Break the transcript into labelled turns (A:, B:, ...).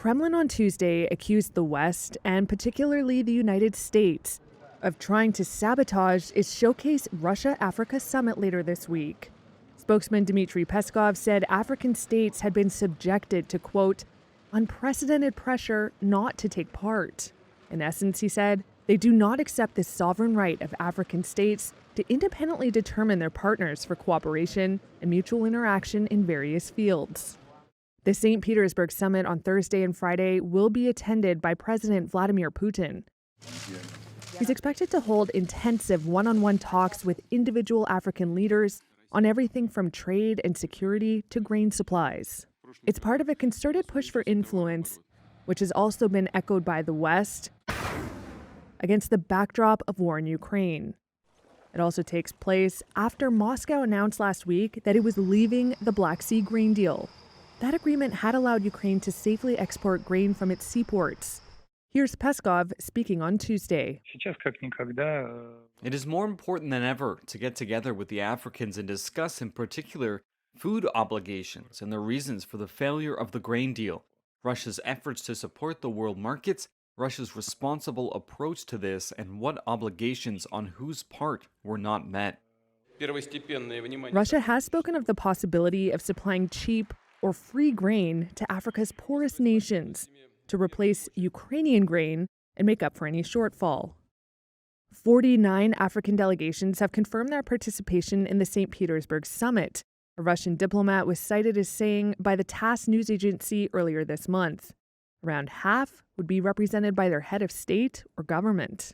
A: Kremlin on Tuesday accused the West, and particularly the United States, of trying to sabotage its Showcase Russia-Africa summit later this week. Spokesman Dmitry Peskov said African states had been subjected to, quote, unprecedented pressure not to take part. In essence, he said, they do not accept the sovereign right of African states to independently determine their partners for cooperation and mutual interaction in various fields. The St. Petersburg summit on Thursday and Friday will be attended by President Vladimir Putin. He's expected to hold intensive one-on-one talks with individual African leaders on everything from trade and security to grain supplies. It's part of a concerted push for influence, which has also been echoed by the West, against the backdrop of war in Ukraine. It also takes place after Moscow announced last week that it was leaving the Black Sea grain deal. That agreement had allowed Ukraine to safely export grain from its seaports. Here's Peskov speaking on Tuesday.
B: It is more important than ever to get together with the Africans and discuss in particular food obligations and the reasons for the failure of the grain deal, Russia's efforts to support the world markets, Russia's responsible approach to this, and what obligations on whose part were not met.
A: Russia has spoken of the possibility of supplying cheap or free grain to Africa's poorest nations to replace Ukrainian grain and make up for any shortfall. 49 African delegations have confirmed their participation in the St. Petersburg summit. A Russian diplomat was cited as saying by the TASS news agency earlier this month. Around half would be represented by their head of state or government.